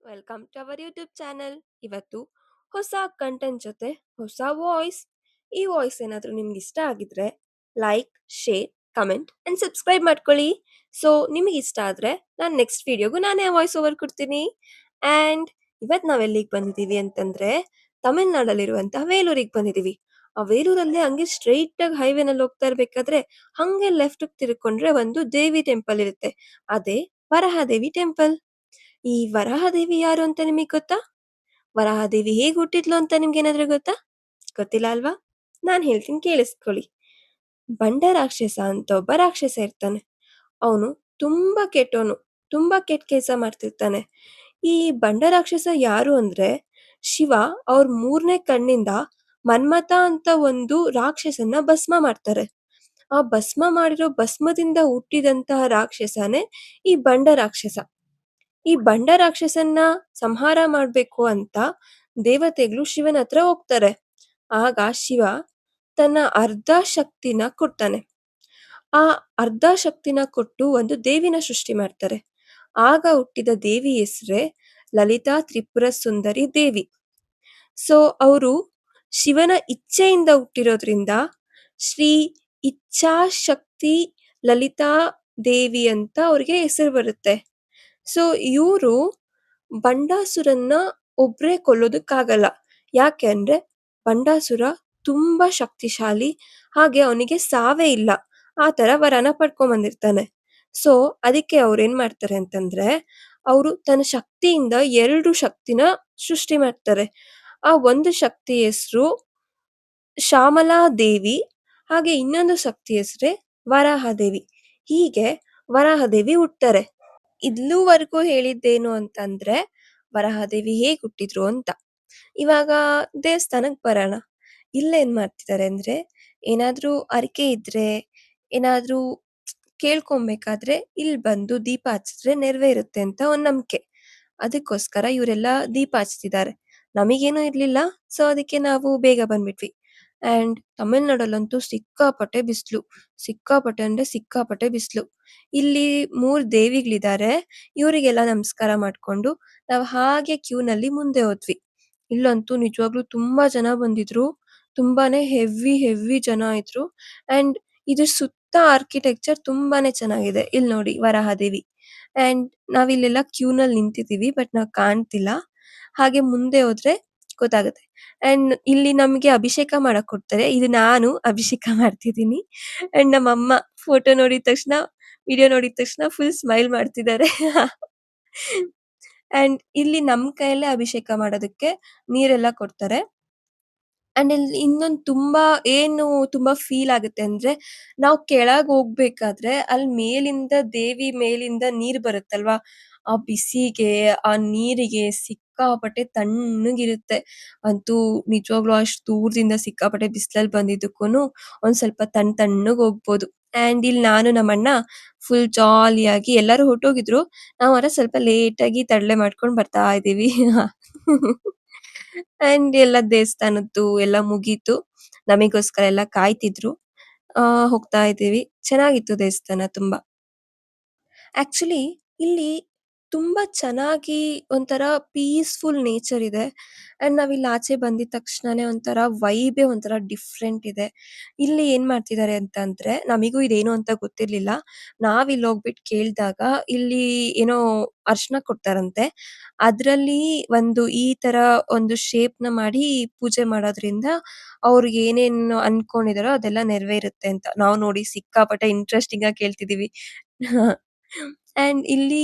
Welcome to our YouTube channel. ಇವತ್ತು ಹೊಸ content ಜೊತೆ ಹೊಸ ವಾಯ್ಸ್. ಈ ವಾಯ್ಸ್ ಏನಾದರೂ ನಿಮ್ಗೆ ಇಷ್ಟ ಆಗಿದ್ರೆ like, share, comment and subscribe ಮಾಡ್ಕೊಳ್ಳಿ. ಸೊ ನಿಮಗೆ ಇಷ್ಟ ಆದರೆ ನಾನು ನೆಕ್ಸ್ಟ್ ವಿಡಿಯೋಗೂ ನಾನೇ ವಾಯ್ಸ್ ಓವರ್ ಕೊಡ್ತೀನಿ. ಆ್ಯಂಡ್ ಇವತ್ತು ನಾವೆಲ್ಲಿಗೆ ಬಂದಿದ್ದೀವಿ ಅಂತಂದರೆ ತಮಿಳ್ನಾಡಲ್ಲಿರುವಂತಹ ವೇಲೂರಿಗೆ ಬಂದಿದ್ದೀವಿ. ಆ ವೇಲೂರಲ್ಲಿ ಹಂಗೆ ಸ್ಟ್ರೈಟಾಗಿ ಹೈವೇನಲ್ಲಿ ಹೋಗ್ತಾ ಇರಬೇಕಾದ್ರೆ ಹಾಗೆ ಲೆಫ್ಟ್ ತಿರ್ಕೊಂಡ್ರೆ ಒಂದು ದೇವಿ ಟೆಂಪಲ್ ಇರುತ್ತೆ. ಅದೇ ವರಹಾದೇವಿ ಟೆಂಪಲ್. ಈ ವರಾಹದೇವಿ ಯಾರು ಅಂತ ನಿಮಗೆ ಗೊತ್ತಾ? ವರಾಹದೇವಿ ಹೇಗೆ ಹುಟ್ಟಿದ್ಲು ಅಂತ ನಿಮ್ಗೇನಾದ್ರೂ ಗೊತ್ತಾ? ಗೊತ್ತಿಲ್ಲ ಅಲ್ವಾ? ನಾನು ಹೇಳ್ತೀನಿ ಕೇಳಿಸ್ಕೊಳ್ಳಿ. ಬಂಡ ರಾಕ್ಷಸ ಅಂತ ಒಬ್ಬ ರಾಕ್ಷಸ ಇರ್ತಾನೆ. ಅವನು ತುಂಬಾ ಕೆಟ್ಟವನು, ತುಂಬಾ ಕೆಟ್ಟ ಕೆಲಸ ಮಾಡ್ತಿರ್ತಾನೆ. ಈ ಬಂಡ ರಾಕ್ಷಸ ಯಾರು ಅಂದ್ರೆ ಶಿವ ಅವ್ರ 3ನೇ ಕಣ್ಣಿಂದ ಮನ್ಮಥ ಅಂತ ಒಂದು ರಾಕ್ಷಸನ್ನ ಭಸ್ಮ ಮಾಡ್ತಾರೆ. ಆ ಭಸ್ಮ ಮಾಡಿರೋ ಭಸ್ಮದಿಂದ ಹುಟ್ಟಿದಂತಹ ರಾಕ್ಷಸನೇ ಈ ಬಂಡ ರಾಕ್ಷಸ. ಈ ಬಂಡ ರಾಕ್ಷಸನ್ನ ಸಂಹಾರ ಮಾಡ್ಬೇಕು ಅಂತ ದೇವತೆಗಳು ಶಿವನ ಹತ್ರ ಹೋಗ್ತಾರೆ. ಆಗ ಶಿವ ತನ್ನ ಅರ್ಧ ಶಕ್ತಿನ ಕೊಡ್ತಾನೆ. ಆ ಅರ್ಧ ಶಕ್ತಿನ ಕೊಟ್ಟು ಒಂದು ದೇವಿನ ಸೃಷ್ಟಿ ಮಾಡ್ತಾರೆ. ಆಗ ಹುಟ್ಟಿದ ದೇವಿ ಹೆಸರೇ ಲಲಿತಾ ತ್ರಿಪುರ ಸುಂದರಿ ದೇವಿ. ಸೊ ಅವರು ಶಿವನ ಇಚ್ಛೆಯಿಂದ ಹುಟ್ಟಿರೋದ್ರಿಂದ ಶ್ರೀ ಇಚ್ಛಾಶಕ್ತಿ ಲಲಿತಾ ದೇವಿ ಅಂತ ಅವ್ರಿಗೆ ಹೆಸರು ಬರುತ್ತೆ. ಸೊ ಇವರು ಬಂಡಾಸುರನ್ನ ಒಬ್ರೇ ಕೊಲ್ಲೋದಕ್ಕಾಗಲ್ಲ. ಯಾಕೆ ಅಂದ್ರೆ ಬಂಡಾಸುರ ತುಂಬಾ ಶಕ್ತಿಶಾಲಿ, ಹಾಗೆ ಅವನಿಗೆ ಸಾವೇ ಇಲ್ಲ. ಆ ತರ ವರನ ಪಡ್ಕೊಂಬಂದಿರ್ತಾನೆ. ಸೊ ಅದಕ್ಕೆ ಅವ್ರೇನ್ ಮಾಡ್ತಾರೆ ಅಂತಂದ್ರೆ ಅವರು ತನ್ನ ಶಕ್ತಿಯಿಂದ 2 ಶಕ್ತಿನ ಸೃಷ್ಟಿ ಮಾಡ್ತಾರೆ. ಆ ಒಂದು ಶಕ್ತಿ ಹೆಸರು ಶ್ಯಾಮಲಾ ದೇವಿ, ಹಾಗೆ ಇನ್ನೊಂದು ಶಕ್ತಿ ಹೆಸರೇ ವರಾಹದೇವಿ. ಹೀಗೆ ವರಾಹದೇವಿ ಹುಟ್ತಾರೆ. ಇಲ್ಲಿವರೆಗೂ ಹೇಳಿದ್ದೇನು ಅಂತಂದ್ರೆ ವರಾಹದೇವಿ ಹೇಗೆ ಹುಟ್ಟಿದ್ರು ಅಂತ. ಇವಾಗ ದೇವಸ್ಥಾನಕ್ಕೆ ಬರೋಣ. ಇಲ್ಲೇನ್ ಮಾಡ್ತಿದ್ದಾರೆ ಅಂದ್ರೆ ಏನಾದ್ರೂ ಹರಕೆ ಇದ್ರೆ, ಏನಾದ್ರೂ ಕೇಳ್ಕೊಬೇಕಾದ್ರೆ ಇಲ್ಲಿ ಬಂದು ದೀಪ ಹಚ್ಚಿದ್ರೆ ನೆರವೇರುತ್ತೆ ಅಂತ ಒಂದ್ ನಂಬಿಕೆ. ಅದಕ್ಕೋಸ್ಕರ ಇವರೆಲ್ಲ ದೀಪ ಹಚ್ತಿದ್ದಾರೆ. ನಮಗೇನು ಇರ್ಲಿಲ್ಲ, ಸೊ ಅದಕ್ಕೆ ನಾವು ಬೇಗ ಬಂದ್ಬಿಟ್ವಿ. ಆ್ಯಂಡ್ ತಮಿಳ್ನಾಡಲ್ಲಂತೂ ಸಿಕ್ಕಾಪಟ್ಟೆ ಬಿಸಿಲು, ಸಿಕ್ಕಾಪಟ್ಟೆ ಅಂದ್ರೆ ಸಿಕ್ಕಾಪಟ್ಟೆ ಬಿಸಿಲು. ಇಲ್ಲಿ 3 ದೇವಿಗಳಿದ್ದಾರೆ. ಇವರಿಗೆಲ್ಲ ನಮಸ್ಕಾರ ಮಾಡ್ಕೊಂಡು ನಾವು ಹಾಗೆ ಕ್ಯೂನಲ್ಲಿ ಮುಂದೆ ಹೋದ್ವಿ. ಇಲ್ಲಂತೂ ನಿಜವಾಗ್ಲೂ ತುಂಬಾ ಜನ ಬಂದಿದ್ರು. ತುಂಬಾನೇ ಹೆವಿ ಜನ ಇದ್ರು. ಆ್ಯಂಡ್ ಇದ್ರ ಸುತ್ತ ಆರ್ಕಿಟೆಕ್ಚರ್ ತುಂಬಾನೇ ಚೆನ್ನಾಗಿದೆ. ಇಲ್ಲಿ ನೋಡಿ ವರಾಹದೇವಿ. ಆ್ಯಂಡ್ ನಾವಿಲ್ಲೆಲ್ಲ ಕ್ಯೂನಲ್ಲಿ ನಿಂತಿದ್ದೀವಿ, ಬಟ್ ನಾವು ಕಾಣ್ತಿಲ್ಲ. ಹಾಗೆ ಮುಂದೆ ಹೋದ್ರೆ ಗೊತ್ತಾಗುತ್ತೆ. ಆ್ಯಂಡ್ ಇಲ್ಲಿ ನಮಗೆ ಅಭಿಷೇಕ ಮಾಡಕ್ ಕೊಡ್ತಾರೆ. ಇದು ನಾನು ಅಭಿಷೇಕ ಮಾಡ್ತಿದ್ದೀನಿ. ಆ್ಯಂಡ್ ನಮ್ಮಮ್ಮ ಫೋಟೋ ನೋಡಿದ ತಕ್ಷಣ, ವಿಡಿಯೋ ನೋಡಿದ ತಕ್ಷಣ ಫುಲ್ ಸ್ಮೈಲ್ ಮಾಡ್ತಿದ್ದಾರೆ. ಆ್ಯಂಡ್ ಇಲ್ಲಿ ನಮ್ಮ ಕೈಯಲ್ಲೇ ಅಭಿಷೇಕ ಮಾಡೋದಕ್ಕೆ ನೀರೆಲ್ಲ ಕೊಡ್ತಾರೆ. ಆ್ಯಂಡ್ ಇಲ್ಲಿ ಇನ್ನೊಂದು ತುಂಬಾ ಫೀಲ್ ಆಗುತ್ತೆ ಅಂದ್ರೆ ನಾವು ಕೆಳಗೆ ಹೋಗ್ಬೇಕಾದ್ರೆ ಅಲ್ಲಿ ಮೇಲಿಂದ ದೇವಿ ಮೇಲಿಂದ ನೀರು ಬರುತ್ತಲ್ವಾ, ಆ ಬಿಸಿಗೆ ಆ ನೀರಿಗೆ ಸಿಕ್ಕಾಪಟ್ಟೆ ತಣ್ಣಗಿರುತ್ತೆ. ಅಂತೂ ನಿಜವಾಗ್ಲೂ ಅಷ್ಟು ದೂರದಿಂದ ಸಿಕ್ಕಾಪಟ್ಟೆ ಬಿಸಿಲಲ್ಲಿ ಬಂದಿದ್ದಕ್ಕೂನು ಒಂದ್ ಸ್ವಲ್ಪ ತಣ್ಣಗೆ ಹೋಗ್ಬೋದು. ಆ್ಯಂಡ್ ಇಲ್ಲಿ ನಾನು ನಮ್ಮಣ್ಣ ಫುಲ್ ಜಾಲಿಯಾಗಿ, ಎಲ್ಲರೂ ಹೊರ್ಟೋಗಿದ್ರು, ನಾವು ಮಾತ್ರ ಸ್ವಲ್ಪ ಲೇಟಾಗಿ ತಡಲೆ ಮಾಡ್ಕೊಂಡು ಬರ್ತಾ ಇದ್ದೀವಿ. ಆ್ಯಂಡ್ ಎಲ್ಲ ದೇವಸ್ಥಾನದ್ದು ಎಲ್ಲ ಮುಗೀತು. ನಮಿಗೋಸ್ಕರ ಎಲ್ಲ ಕಾಯ್ತಿದ್ರು. ಹೋಗ್ತಾ ಇದ್ದೀವಿ. ಚೆನ್ನಾಗಿತ್ತು ದೇವಸ್ಥಾನ ತುಂಬಾ. ಆಕ್ಚುಲಿ ಇಲ್ಲಿ ತುಂಬಾ ಚೆನ್ನಾಗಿ ಒಂಥರ ಪೀಸ್‌ಫುಲ್ ನೇಚರ್ ಇದೆ. ಆ್ಯಂಡ್ ನಾವಿಲ್ಲಿ ಆಚೆ ಬಂದಿದ ತಕ್ಷಣನೇ ಒಂಥರ ವೈಬೇ ಒಂಥರ ಡಿಫ್ರೆಂಟ್ ಇದೆ. ಇಲ್ಲಿ ಏನ್ ಮಾಡ್ತಿದ್ದಾರೆ ಅಂತಂದ್ರೆ ನಮಿಗೂ ಇದೇನು ಅಂತ ಗೊತ್ತಿರ್ಲಿಲ್ಲ. ನಾವಿಲ್ಲಿ ಹೋಗ್ಬಿಟ್ಟು ಕೇಳ್ದಾಗ ಇಲ್ಲಿ ಏನೋ ಅರ್ಶಿನ ಕೊಡ್ತಾರಂತೆ. ಅದ್ರಲ್ಲಿ ಒಂದು ಈ ತರ ಒಂದು ಶೇಪ್‌ನ ಮಾಡಿ ಪೂಜೆ ಮಾಡೋದ್ರಿಂದ ಅವ್ರಿಗೆ ಏನೇನು ಅನ್ಕೊಂಡಿದಾರೋ ಅದೆಲ್ಲ ನೆರವೇರುತ್ತೆ ಅಂತ. ನಾವು ನೋಡಿ ಸಿಕ್ಕಾಪಟ್ಟೆ ಇಂಟ್ರೆಸ್ಟಿಂಗ್ ಆಗಿ ಕೇಳ್ತಿದೀವಿ. ಆ್ಯಂಡ್ ಇಲ್ಲಿ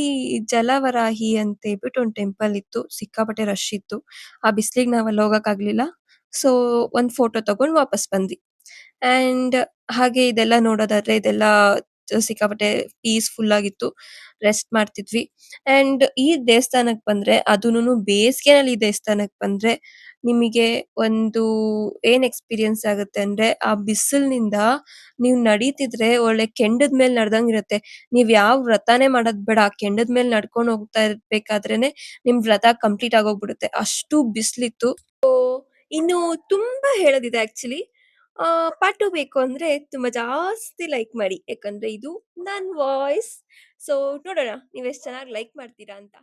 ಜಲವರಾಹಿ ಅಂತ ಹೇಳ್ಬಿಟ್ಟು ಒಂದು ಟೆಂಪಲ್ ಇತ್ತು. ಸಿಕ್ಕಾಪಟ್ಟೆ ರಶ್ ಇತ್ತು. ಆ ಬಿಸ್ಲಿಗೆ ನಾವ್ ಅಲ್ಲಿ ಹೋಗಕ್ಕಾಗ್ಲಿಲ್ಲ. ಸೊ ಒಂದ್ ಫೋಟೋ ತಗೊಂಡು ವಾಪಸ್ ಬಂದ್ವಿ. ಆ್ಯಂಡ್ ಹಾಗೆ ಇದೆಲ್ಲ ನೋಡೋದಾದ್ರೆ ಇದೆಲ್ಲ ಸಿಕ್ಕಾಪಟ್ಟೆ ಪೀಸ್‌ಫುಲ್ ಆಗಿತ್ತು. ರೆಸ್ಟ್ ಮಾಡ್ತಿದ್ವಿ. ಆ್ಯಂಡ್ ಈ ದೇವಸ್ಥಾನಕ್ಕೆ ಬಂದ್ರೆ ಅದೂನು ಬೇಸಿಗೆನಲ್ಲಿ ಈ ದೇವಸ್ಥಾನಕ್ಕೆ ಬಂದ್ರೆ ನಿಮಗೆ ಒಂದು ಏನ್ ಎಕ್ಸ್‌ಪೀರಿಯನ್ಸ್ ಆಗುತ್ತೆ ಅಂದ್ರೆ ಆ ಬಿಸಿಲಿನಿಂದ ನೀವು ನಡೀತಿದ್ರೆ ಒಳ್ಳೆ ಕೆಂಡದ ಮೇಲೆ ನಡೆದಂಗಿರುತ್ತೆ. ನೀವ್ ಯಾವ ವ್ರತನೇ ಮಾಡೋದ್ ಬೇಡ. ಆ ಕೆಂಡದ ಮೇಲೆ ನಡ್ಕೊಂಡು ಹೋಗ್ತಾ ಇರ್ಬೇಕಾದ್ರೇನೆ ನಿಮ್ ವ್ರತ ಕಂಪ್ಲೀಟ್ ಆಗೋಗ್ಬಿಡುತ್ತೆ. ಅಷ್ಟು ಬಿಸಿಲಿತ್ತು. ಇನ್ನು ತುಂಬಾ ಹೇಳೋದಿದೆ ಆಕ್ಚುಲಿ. ಪಾರ್ಟ್ 2 ಬೇಕು ಅಂದ್ರೆ ತುಂಬಾ ಜಾಸ್ತಿ ಲೈಕ್ ಮಾಡಿ. ಯಾಕಂದ್ರೆ ಇದು ನನ್ ವಾಯ್ಸ್. ಸೊ ನೋಡೋಣ ನೀವ್ ಎಷ್ಟ್ ಚೆನ್ನಾಗಿ ಲೈಕ್ ಮಾಡ್ತೀರಾ ಅಂತ.